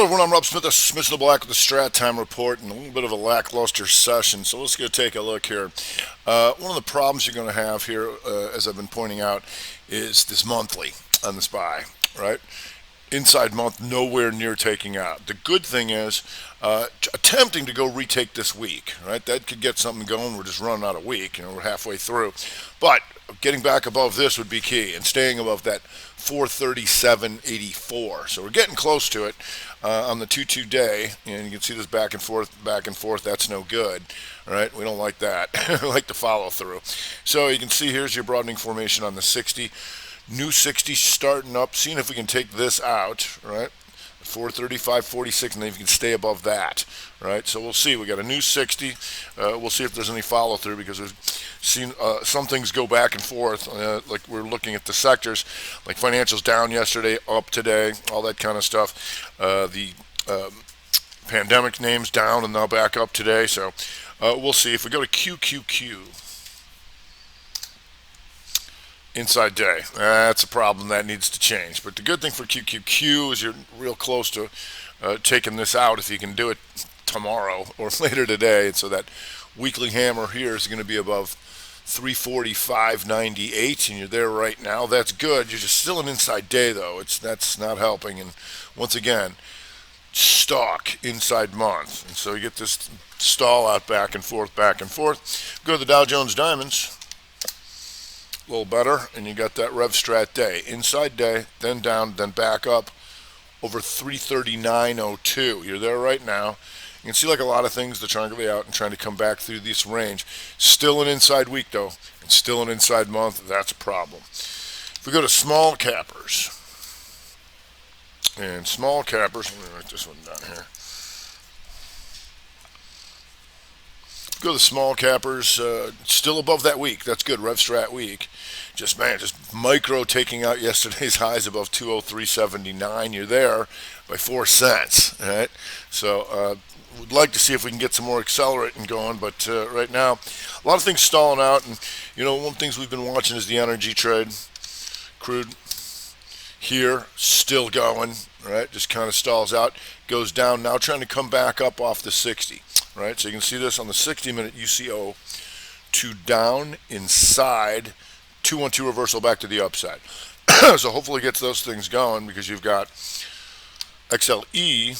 Hello everyone, I'm Rob Smith, Smith the Black with the Strat Time Report, and a little bit of a lackluster session, so let's go take a look here. One of the problems you're going to have here, as I've been pointing out, is this monthly on the SPY, right? Inside month, nowhere near taking out. The good thing is, attempting to go retake this week, right? That could get something going. We're just running out of week, we're halfway through. But getting back above this would be key, and staying above that 437.84. So we're getting close to it on the 2-2 day, and you can see this back and forth, back and forth. That's no good, all right? We don't like that. We like to follow through. So you can see here's your broadening formation on the 60. New 60 starting up, seeing if we can take this out, right? 435.46, and then you can stay above that, right? So we'll see. We got a new 60. We'll see if there's any follow through, because we've seen some things go back and forth. Like we're looking at the sectors, like financials down yesterday, up today, all that kind of stuff. The pandemic names down and now back up today. So we'll see. If we go to QQQ. Inside day. That's a problem that needs to change. But the good thing for QQQ is you're real close to taking this out if you can do it tomorrow or later today. And so that weekly hammer here is going to be above 345.98, and you're there right now. That's good. You're just still an inside day, though. That's not helping. And once again, stock inside month. And so you get this stall out back and forth, back and forth. Go to the Dow Jones Diamonds. A little better, and you got that Rev Strat day. Inside day, then down, then back up over 339.02. You're there right now. You can see, like a lot of things, they're trying to get out and trying to come back through this range. Still an inside week, though, and still an inside month. That's a problem. If we go to small cappers, and small cappers, let me write this one down here. Go to the small cappers, still above that week. That's good, Rev Strat week. Just micro taking out yesterday's highs above 203.79. You're there by 4 cents, all right? So we'd like to see if we can get some more accelerating going, but right now, a lot of things stalling out. And, one of the things we've been watching is the energy trade. Crude here, still going, right? Just kind of stalls out, goes down, now trying to come back up off the 60. Right, so you can see this on the 60-minute UCO to down inside 212 reversal back to the upside. So hopefully it gets those things going, because you've got XLE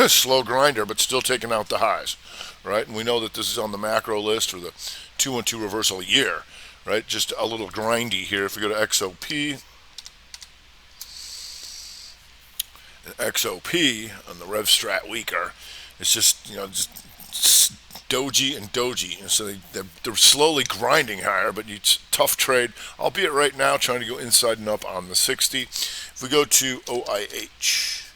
slow grinder, but still taking out the highs, right? And we know that this is on the macro list for the 212 reversal a year, right? Just a little grindy here. If we go to XOP, and XOP on the Rev Strat weaker, it's just, just doji and doji. So they're slowly grinding higher, but it's tough trade, albeit right now trying to go inside and up on the 60. If we go to OIH,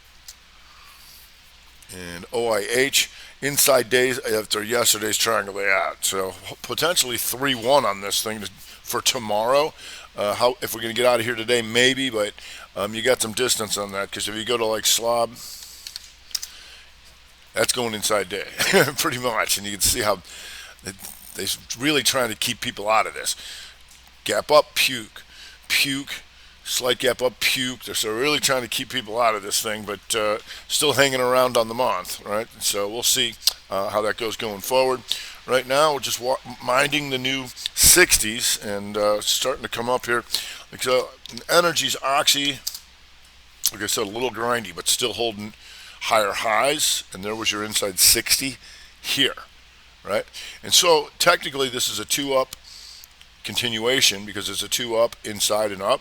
and OIH, inside days after yesterday's triangle layout. So potentially 3-1 on this thing for tomorrow. If we're going to get out of here today, maybe, but you got some distance on that, because if you go to like Slob, that's going inside day, pretty much. And you can see how they're really trying to keep people out of this. Gap up, puke, slight gap up, puke. They're so really trying to keep people out of this thing, but still hanging around on the month, right? So we'll see how that goes going forward. Right now, we're just minding the new 60s and starting to come up here. Like so, energy's Oxy, like I said, a little grindy, but still holding higher highs, and there was your inside 60 here, right? And so technically this is a 2-up continuation, because it's a 2-up inside and up.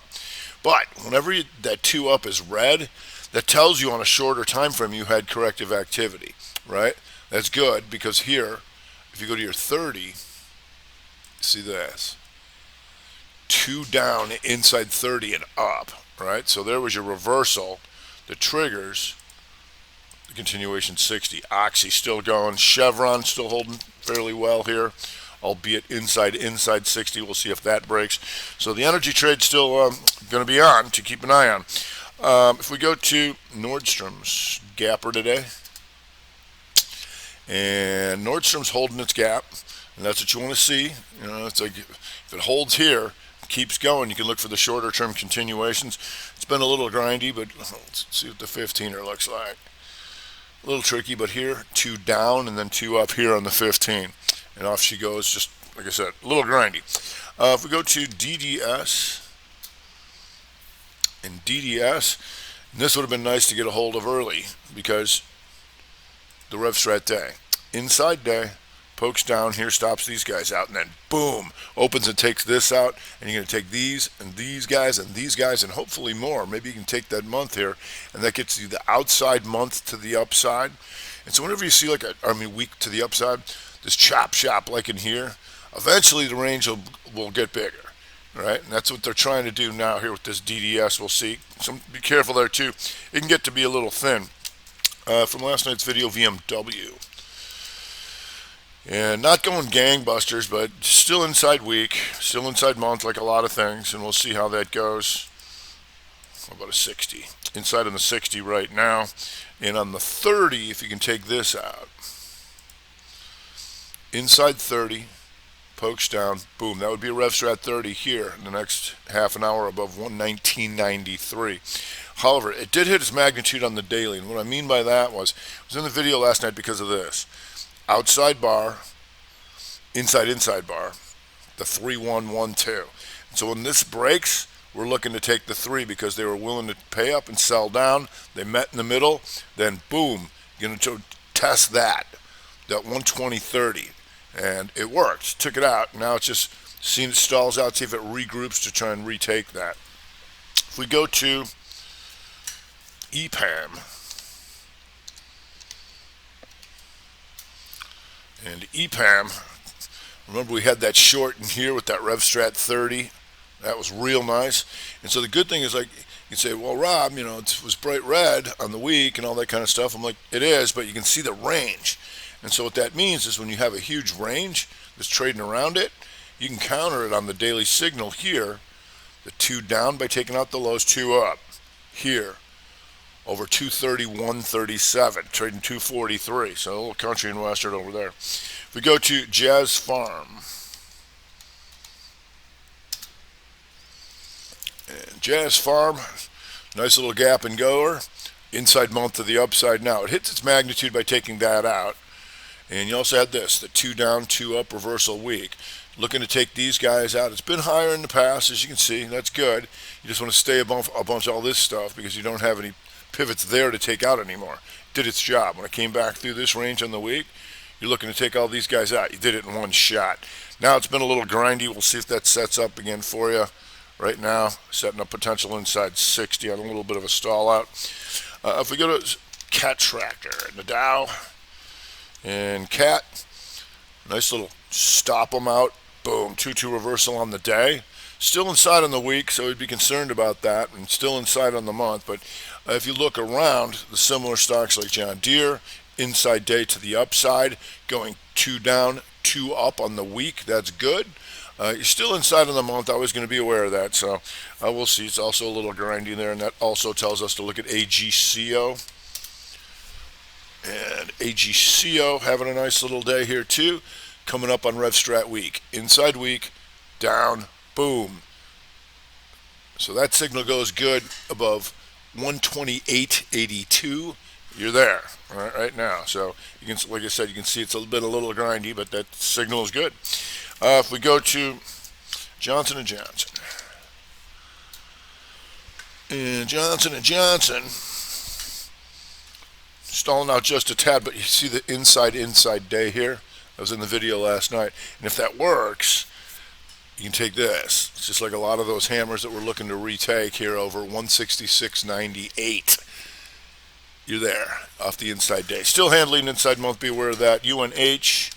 But whenever that 2-up is red, that tells you on a shorter time frame you had corrective activity, right? That's good, because here, if you go to your 30, see this, 2 down inside 30 and up, right? So there was your reversal that triggers the continuation 60. Oxy still going. Chevron still holding fairly well here, albeit inside 60. We'll see if that breaks. So the energy trade's still going to be on to keep an eye on. If we go to Nordstrom's gapper today, and Nordstrom's holding its gap, and that's what you want to see. It's like if it holds here, keeps going, you can look for the shorter term continuations. It's been a little grindy, but let's see what the 15er looks like. A little tricky, but here, 2 down and then 2 up here on the 15. And off she goes, just like I said, a little grindy. If we go to DDS, and this would have been nice to get a hold of early because the rev strat day. Inside day, pokes down here, stops these guys out, and then boom, opens and takes this out, and you're going to take these and these guys and these guys and hopefully more. Maybe you can take that month here, and that gets you the outside month to the upside. And so whenever you see like week to the upside, this chop shop like in here, eventually the range will get bigger, right? And that's what they're trying to do now here with this DDS. We'll see. So be careful there too. It can get to be a little thin. From last night's video, VMW. And not going gangbusters, but still inside week, still inside month, like a lot of things, and we'll see how that goes. How about a 60? Inside on the 60 right now. And on the 30, if you can take this out. Inside 30, pokes down, boom. That would be a rev strat 30 here in the next half an hour above 119.93. However, it did hit its magnitude on the daily, and what I mean by that was, it was in the video last night because of this. Outside bar, inside bar, the 3-1-1-2. And so when this breaks, we're looking to take the 3 because they were willing to pay up and sell down. They met in the middle, then boom, you're going to test that 120.30. And it worked. Took it out. Now it's just seeing it stalls out, see if it regroups to try and retake that. If we go to EPAM, and EPAM, remember we had that short in here with that rev strat 30. That was real nice. And so the good thing is, like, you say, well, Rob, it was bright red on the week and all that kind of stuff. I'm like, it is, but you can see the range. And so what that means is when you have a huge range that's trading around it, you can counter it on the daily signal here. The 2 down by taking out the lows, 2 up here. Over 230, 137, trading 243. So a little country and western over there. If we go to Jazz Farm. And Jazz Farm, nice little gap and goer. Inside month to the upside now. It hits its magnitude by taking that out. And you also had this, the 2 down, 2 up reversal week. Looking to take these guys out. It's been higher in the past, as you can see. That's good. You just want to stay above all this stuff because you don't have any pivots there to take out anymore. Did its job. When it came back through this range on the week, you're looking to take all these guys out. You did it in one shot. Now it's been a little grindy. We'll see if that sets up again for you. Right now, setting up potential inside 60 on a little bit of a stall out. If we go to Cat Tracker and the Dow, and Cat, nice little stop them out. Boom, 2-2 reversal on the day. Still inside on the week, so we'd be concerned about that, and still inside on the month. But if you look around, the similar stocks like John Deere, inside day to the upside, going 2 down, 2 up on the week. That's good. You're still inside on the month. Always going to be aware of that. So we'll see. It's also a little grindy there, and that also tells us to look at AGCO. And AGCO having a nice little day here too. Coming up on Rev Strat week. Inside week, down, boom. So that signal goes good above 128.82. You're there right now. So you can, like I said, you can see it's a little grindy, but that signal is good. If we go to Johnson & Johnson. And Johnson & Johnson, stalling out just a tad, but you see the inside day here. That was in the video last night. And if that works, you can take this. It's just like a lot of those hammers that we're looking to retake here over 166.98. You're there off the inside day. Still handling inside month. Be aware of that. UNH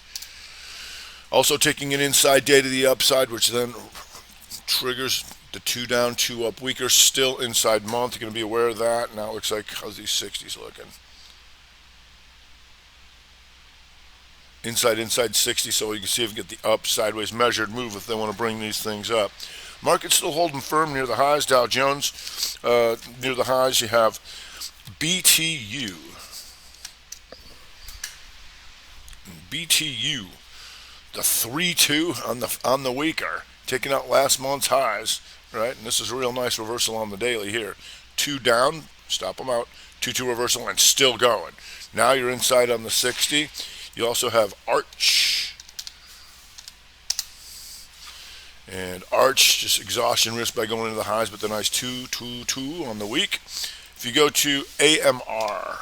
also taking an inside day to the upside, which then triggers the 2 down, 2 up weaker. Still inside month. You're going to be aware of that. Now it looks like, how's these 60s looking? Inside 60, so you can see if you can get the up sideways measured move if they want to bring these things up. Market's still holding firm near the highs. Dow Jones near the highs. You have BTU. BTU, the 3-2 on the weaker. taking out last month's highs, right? And this is a real nice reversal on the daily here. 2 down, stop them out. 2-2 reversal and still going. Now you're inside on the 60. You also have Arch. And Arch, just exhaustion risk by going into the highs, but the nice 2-2-2 on the week. If you go to AMR,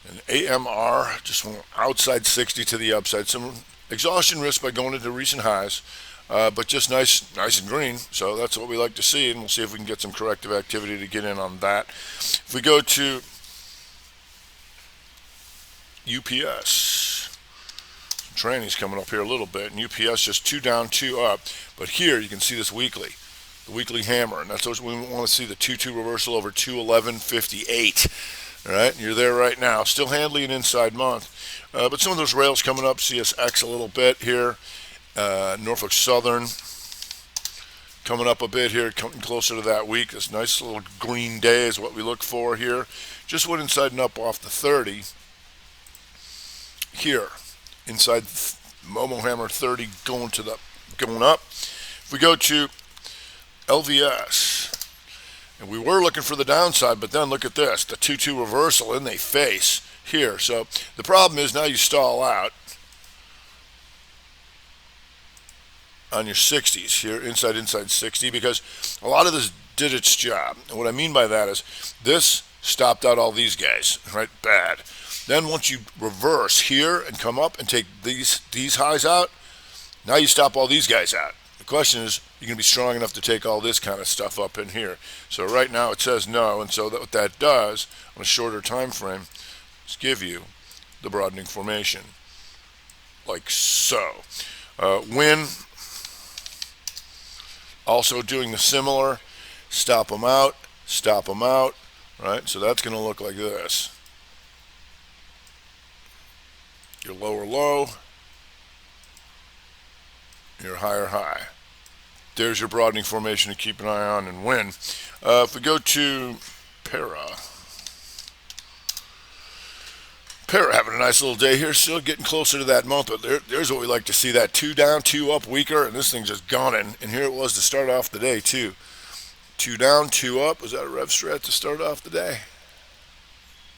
and AMR just went outside 60 to the upside. Some exhaustion risk by going into recent highs, but just nice and green. So that's what we like to see, and we'll see if we can get some corrective activity to get in on that. If we go to UPS, training's coming up here a little bit, and UPS just 2 down, 2 up. But here you can see this weekly, the weekly hammer, and that's what we want to see, the 2-2 reversal over 211.58. All right, and you're there right now. Still handling an inside month, but some of those rails coming up. CSX a little bit here. Norfolk Southern coming up a bit here, coming closer to that week. This nice little green day is what we look for here. Just went inside and up off the 30 here, inside Momo Hammer 30 going up. If we go to LVS, and we were looking for the downside, but then look at this, the 2-2 reversal in they face here. So the problem is now you stall out on your 60s here, inside 60, because a lot of this did its job. And what I mean by that is this stopped out all these guys, right? Bad. Then once you reverse here and come up and take these highs out, now you stop all these guys out. The question is, you're going to be strong enough to take all this kind of stuff up in here. So right now it says no, and so what that does on a shorter time frame is give you the broadening formation, like so. Win, also doing the similar, stop them out, right? So that's going to look like this. Your lower low, your higher high. There's your broadening formation to keep an eye on and win. If we go to Para having a nice little day here, still getting closer to that month, but there's what we like to see, that 2 down, 2 up, weaker, and this thing's just gone in. And here it was to start off the day too. 2 down, 2 up. Was that a rev strat to start off the day?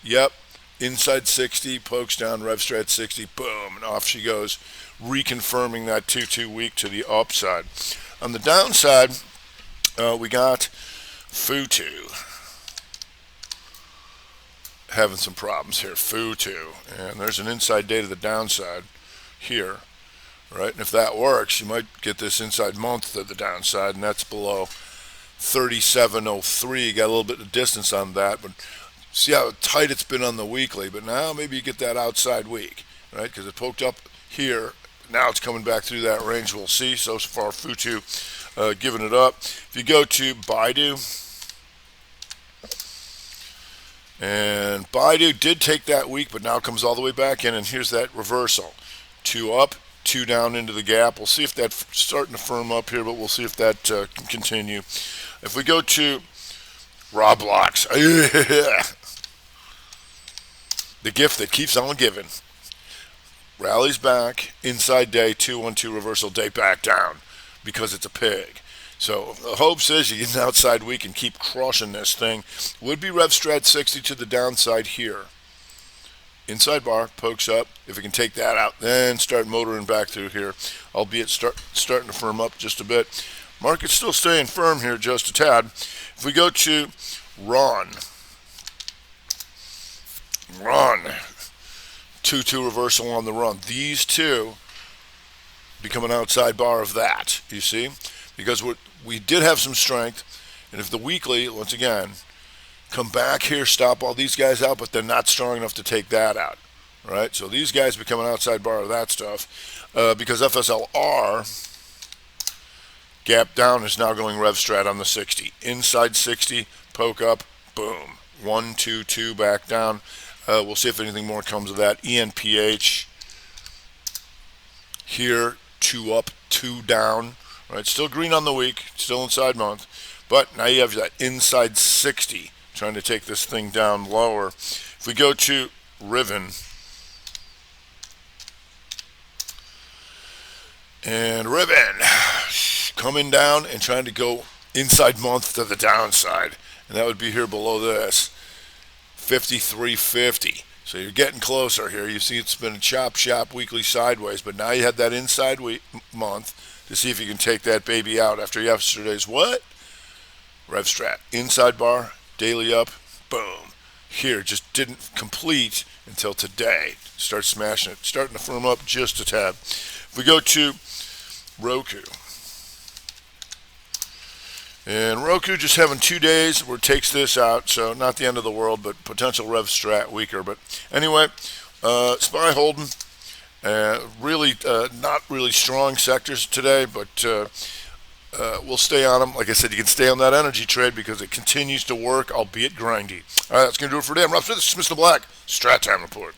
Yep. Inside 60, pokes down, rev strat 60, boom, and off she goes, reconfirming that 2-2 week to the upside. On the downside, we got Futu having some problems here. Futu, and there's an inside day to the downside here, right? And if that works, you might get this inside month to the downside, and that's below 37.03. Got a little bit of distance on that, but see how tight it's been on the weekly. But now maybe you get that outside week, right? Because it poked up here. Now it's coming back through that range. We'll see. So far, Futu giving it up. If you go to Baidu, and Baidu did take that week, but now comes all the way back in, and here's that reversal. 2 up, 2 down into the gap. We'll see if that's starting to firm up here, but we'll see if that can continue. If we go to Roblox, the gift that keeps on giving. Rallies back, inside day, 2-1-2 reversal day back down because it's a pig. So the hopes is you get an outside week and keep crushing this thing. Would be rev strat 60 to the downside here. Inside bar, pokes up. If it can take that out, then start motoring back through here, albeit starting to firm up just a bit. Market's still staying firm here just a tad. If we go to Ron, 2-2 reversal on the run. These two become an outside bar of that, you see? Because we did have some strength, and if the weekly, once again, come back here, stop all these guys out, but they're not strong enough to take that out, right? So these guys become an outside bar of that stuff, because FSLR, gap down, is now going rev strat on the 60. Inside 60, poke up, boom. 1, 2, 2 back down. We'll see if anything more comes of that. ENPH here, 2 up, 2 down. Right, still green on the week, still inside month, but now you have that inside 60 trying to take this thing down lower. If we go to Riven, And ribbon coming down and trying to go inside month to the downside, and that would be here below this 53.50. So you're getting closer here. You see it's been a chop shop weekly sideways, but now you had that inside month to see if you can take that baby out after yesterday's what? Rev strat. Inside bar, daily up, boom. Here, just didn't complete until today. Start smashing it, starting to firm up just a tad. If we go to Roku, and Roku just having 2 days where it takes this out, so not the end of the world, but potential rev strat weaker. But anyway, SPY holding. Really not really strong sectors today, but we'll stay on them. Like I said, you can stay on that energy trade because it continues to work, albeit grindy. All right, that's going to do it for today. I'm Rob Smith. This is Mr. Black. Strat Time Report.